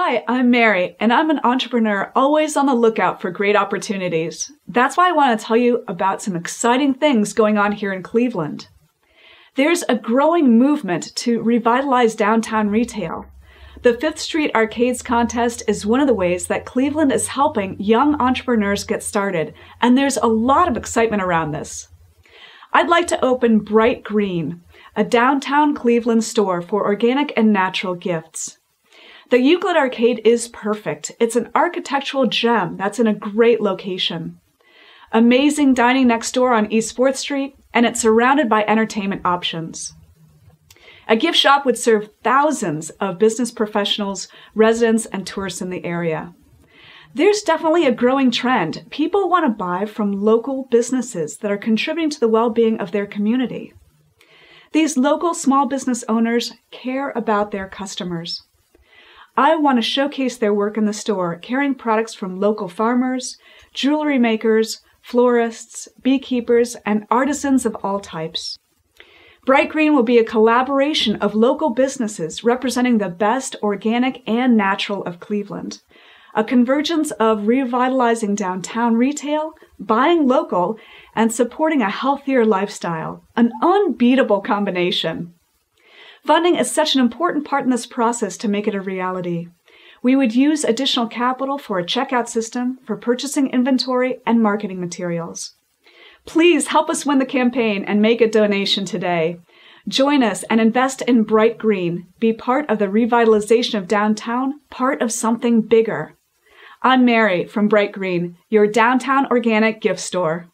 Hi, I'm Mary, and I'm an entrepreneur always on the lookout for great opportunities. That's why I want to tell you about some exciting things going on here in Cleveland. There's a growing movement to revitalize downtown retail. The Fifth Street Arcades contest is one of the ways that Cleveland is helping young entrepreneurs get started, and there's a lot of excitement around this. I'd like to open Bright Green, a downtown Cleveland store for organic and natural gifts. The Euclid Arcade is perfect. It's an architectural gem that's in a great location. Amazing dining next door on East 4th Street, and it's surrounded by entertainment options. A gift shop would serve thousands of business professionals, residents, and tourists in the area. There's definitely a growing trend. People want to buy from local businesses that are contributing to the well-being of their community. These local small business owners care about their customers. I want to showcase their work in the store, carrying products from local farmers, jewelry makers, florists, beekeepers, and artisans of all types. Bright Green will be a collaboration of local businesses representing the best organic and natural of Cleveland. A convergence of revitalizing downtown retail, buying local, and supporting a healthier lifestyle. An unbeatable combination. Funding is such an important part in this process to make it a reality. We would use additional capital for a checkout system, for purchasing inventory, and marketing materials. Please help us win the campaign and make a donation today. Join us and invest in Bright Green. Be part of the revitalization of downtown, part of something bigger. I'm Mary from Bright Green, your downtown organic gift store.